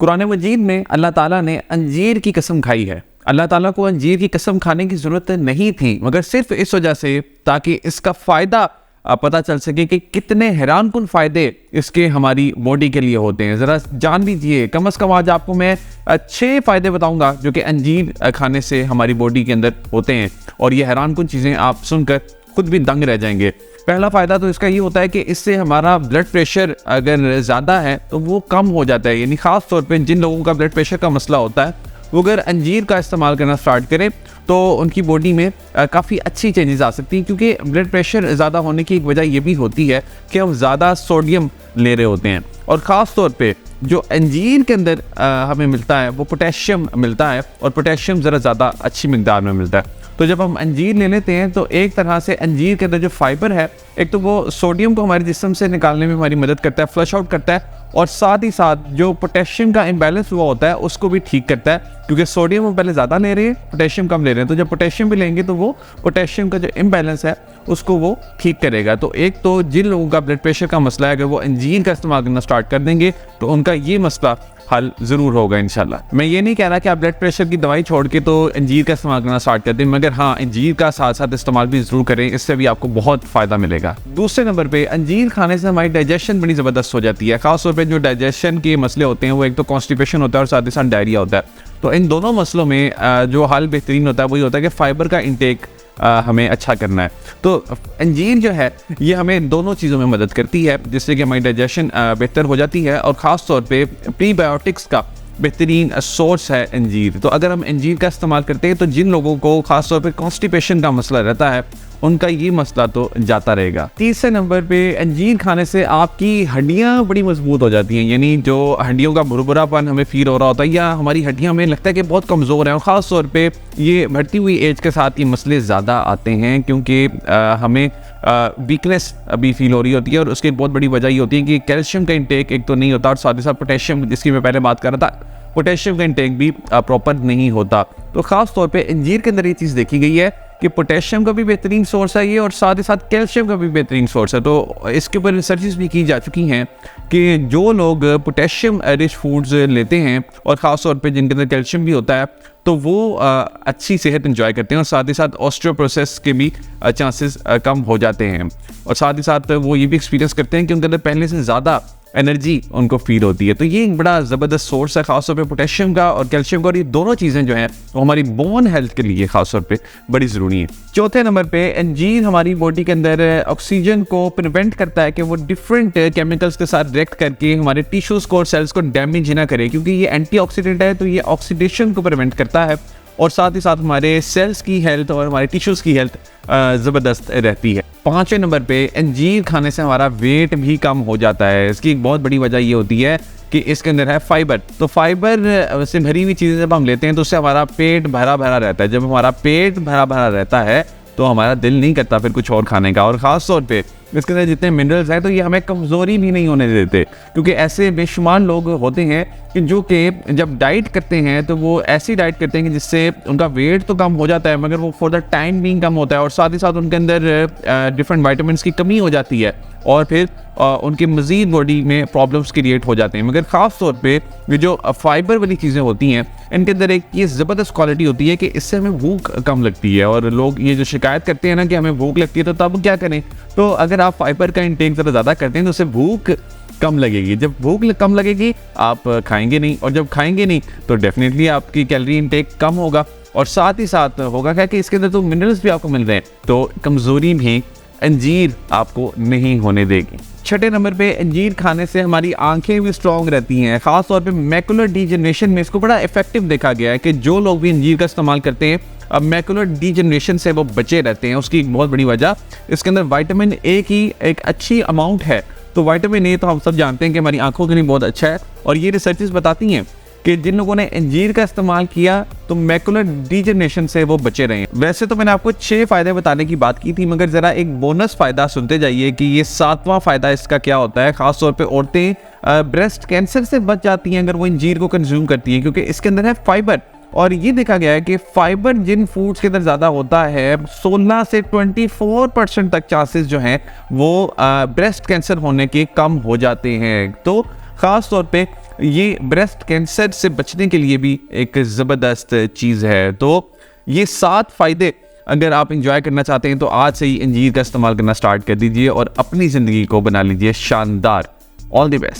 कुरान मजीद में अल्लाह ताला ने अंजीर की कसम खाई है। अल्लाह ताला को अंजीर की कसम खाने की ज़रूरत नहीं थी, मगर सिर्फ इस वजह से ताकि इसका फ़ायदा पता चल सके कि कितने हैरानकुन फ़ायदे इसके हमारी बॉडी के लिए होते हैं। ज़रा जान लीजिए, कम से कम आज आपको मैं 6 फ़ायदे बताऊंगा जो कि अंजीर खाने से हमारी बॉडी के अंदर होते हैं, और ये हैरानकुन चीज़ें आप सुनकर खुद भी दंग रह जाएंगे। पहला फ़ायदा तो इसका ये होता है कि इससे हमारा ब्लड प्रेशर अगर ज़्यादा है तो वो कम हो जाता है। यानी ख़ास तौर पे जिन लोगों का ब्लड प्रेशर का मसला होता है, वो अगर अंजीर का इस्तेमाल करना स्टार्ट करें तो उनकी बॉडी में काफ़ी अच्छी चेंजेस आ सकती हैं, क्योंकि ब्लड प्रेशर ज़्यादा होने की एक वजह ये भी होती है कि हम ज़्यादा सोडियम ले रहे होते हैं। और ख़ास तौर पे जो अंजीर के अंदर हमें मिलता है वो पोटेशियम मिलता है, और पोटेशियम ज़रा ज़्यादा अच्छी मिकदार में मिलता है। तो जब हम अंजीर ले लेते हैं तो एक तरह से अंजीर के अंदर जो फाइबर है, एक तो वो सोडियम को हमारे जिस्म से निकालने में हमारी मदद करता है, फ्लश आउट करता है, और साथ ही साथ जो पोटेशियम का इम्बैलेंस हुआ होता है उसको भी ठीक करता है, क्योंकि सोडियम हम पहले ज़्यादा ले रहे हैं, पोटेशियम कम ले रहे हैं। तो जब पोटेशियम भी लेंगे तो वो पोटेशियम का जो इम्बैलेंस है उसको वो ठीक करेगा। तो एक तो जिन लोगों का ब्लड प्रेशर का मसला है, अगर वो अंजीर का इस्तेमाल करना स्टार्ट कर देंगे तो उनका ये मसला हल ज़रूर होगा इंशाल्लाह। मैं ये नहीं कह रहा कि आप ब्लड प्रेशर की दवाई छोड़ के तो अंजीर का इस्तेमाल करना स्टार्ट कर दें, मगर हाँ, अंजीर का साथ साथ इस्तेमाल भी ज़रूर करें, इससे भी आपको बहुत फ़ायदा मिलेगा। दूसरे नंबर पे, अंजीर खाने से हमारी डाइजेशन बड़ी ज़बरदस्त हो जाती है। ख़ास तौर पे जो डाइजेशन के मसले होते हैं वो एक तो कॉन्स्टिपेशन होता है और साथ ही साथ डायरिया होता है। तो इन दोनों मसलों में जो हल बेहतरीन होता है वही होता है कि फ़ाइबर का इंटेक हमें अच्छा करना है। तो अंजीर जो है ये हमें दोनों चीज़ों में मदद करती है, जिससे कि हमारी डाइजेशन बेहतर हो जाती है, और ख़ास तौर पे प्रीबायोटिक्स का बेहतरीन सोर्स है अंजीर। तो अगर हम अंजीर का इस्तेमाल करते हैं तो जिन लोगों को ख़ास तौर पे कॉन्स्टिपेशन का मसला रहता है उनका ये मसला तो जाता रहेगा। तीसरे नंबर पे, अंजीर खाने से आपकी हड्डियाँ बड़ी मजबूत हो जाती हैं। यानी जो हड्डियों का भुरभुरापन हमें फील हो रहा होता है, या हमारी हड्डियाँ हमें लगता है कि बहुत कमज़ोर हैं, और ख़ास तौर पे ये बढ़ती हुई एज के साथ ये मसले ज़्यादा आते हैं, क्योंकि हमें वीकनेस अभी फील हो रही होती है, और उसकी बहुत बड़ी वजह ये होती है कि कैल्शियम का इंटेक एक तो नहीं होता, और साथ ही साथ पोटेशियम, जिसकी मैं पहले बात कर रहा था, पोटेशियम का इंटेक भी प्रॉपर नहीं होता। तो ख़ास तौर पे अंजीर के अंदर ये चीज़ देखी गई है कि पोटेशियम का भी बेहतरीन सोर्स है ये, और साथ ही साथ कैल्शियम का भी बेहतरीन सोर्स है। तो इसके ऊपर रिसर्चेस भी की जा चुकी हैं कि जो लोग पोटेशियम रिच फूड्स लेते हैं, और ख़ास तौर पे जिनके अंदर कैल्शियम भी होता है, तो वो अच्छी सेहत एंजॉय करते हैं, और साथ ही साथ ऑस्टियोपोरोसिस के भी चांसेस कम हो जाते हैं, और साथ ही साथ वो ये भी एक्सपीरियंस करते हैं कि उनके अंदर पहले से ज़्यादा एनर्जी उनको फील होती है। तो ये एक बड़ा ज़बरदस्त सोर्स है खासतौर पे पोटेशियम का और कैल्शियम का, और ये दोनों चीज़ें जो हैं वो हमारी बोन हेल्थ के लिए खासतौर पे बड़ी ज़रूरी है। चौथे नंबर पे, अंजीर हमारी बॉडी के अंदर ऑक्सीजन को प्रिवेंट करता है कि वो डिफरेंट केमिकल्स के साथ रिएक्ट करके हमारे टिश्यूज़ को और सेल्स को डैमेज ना करे, क्योंकि ये एंटीऑक्सीडेंट है, तो ये ऑक्सीडेशन को प्रिवेंट करता है, और साथ ही साथ हमारे सेल्स की हेल्थ और हमारे टिश्यूज़ की हेल्थ ज़बरदस्त रहती है। पाँचवें नंबर पे, अंजीर खाने से हमारा वेट भी कम हो जाता है। इसकी एक बहुत बड़ी वजह ये होती है कि इसके अंदर है फाइबर। तो फाइबर से भरी हुई चीज़ें जब हम लेते हैं तो उससे हमारा पेट भरा भरा रहता है। जब हमारा पेट भरा भरा रहता है तो हमारा दिल नहीं करता फिर कुछ और खाने का, और ख़ास तौर पे इसके अंदर जितने मिनरल्स हैं तो ये हमें कमज़ोरी भी नहीं होने देते, क्योंकि ऐसे बेशुमार लोग होते हैं कि जो कि जब डाइट करते हैं तो वो ऐसी डाइट करते हैं कि जिससे उनका वेट तो कम हो जाता है, मगर वो फॉर द टाइम बीइंग कम होता है, और साथ ही साथ उनके अंदर डिफरेंट वाइटामिन्स की कमी हो जाती है, और फिर उनके मज़ीद बॉडी में प्रॉब्लम्स क्रिएट हो जाते हैं। मगर ख़ास तौर पे ये जो फाइबर वाली चीज़ें होती हैं इनके अंदर एक ये ज़बरदस्त क्वालिटी होती है कि इससे हमें भूख कम लगती है, और लोग ये जो शिकायत करते हैं ना कि हमें भूख लगती है, तो तब क्या करें? तो अगर आप फाइबर का इंटेक ज़रा ज़्यादा करते हैं तो उससे भूख कम लगेगी। जब भूख कम लगेगी आप खाएंगे नहीं, और जब खाएंगे नहीं तो डेफिनेटली आपकी कैलोरी इंटेक कम होगा, और साथ ही साथ होगा क्या कि इसके अंदर तो मिनरल्स भी आपको मिल रहे हैं, तो कमज़ोरी भी अंजीर आपको नहीं होने देगी। छठे नंबर पे, अंजीर खाने से हमारी आंखें भी स्ट्रॉन्ग रहती हैं। ख़ास तौर पे मैकुलर डीजनरेशन में इसको बड़ा इफेक्टिव देखा गया है कि जो लोग भी अंजीर का इस्तेमाल करते हैं अब मैकुलर डीजनरेशन से वो बचे रहते हैं। उसकी एक बहुत बड़ी वजह इसके अंदर विटामिन ए की एक अच्छी अमाउंट है। तो विटामिन ए तो हम सब जानते हैं कि हमारी आंखों के लिए बहुत अच्छा है, और ये रिसर्चेस बताती हैं कि जिन लोगों ने अंजीर का इस्तेमाल किया तो मैकुलर डीजनरेशन से वो बचे रहे। वैसे तो मैंने आपको 6 फ़ायदे बताने की बात की थी, मगर ज़रा एक बोनस फ़ायदा सुनते जाइए कि ये 7वां फ़ायदा इसका क्या होता है। ख़ास तौर पे औरतें ब्रेस्ट कैंसर से बच जाती हैं अगर वो अंजीर को कंज्यूम करती हैं, क्योंकि इसके अंदर है फाइबर। और ये देखा गया है कि फाइबर जिन फूड्स के अंदर ज़्यादा होता है 16 से 24% तक चांसेस जो हैं वो ब्रेस्ट कैंसर होने के कम हो जाते हैं। तो ख़ास तौर पे ये ब्रेस्ट कैंसर से बचने के लिए भी एक ज़बरदस्त चीज़ है। तो ये 7 फ़ायदे अगर आप इंजॉय करना चाहते हैं तो आज से ही अंजीर का इस्तेमाल करना स्टार्ट कर दीजिए और अपनी ज़िंदगी को बना लीजिए शानदार। All the best.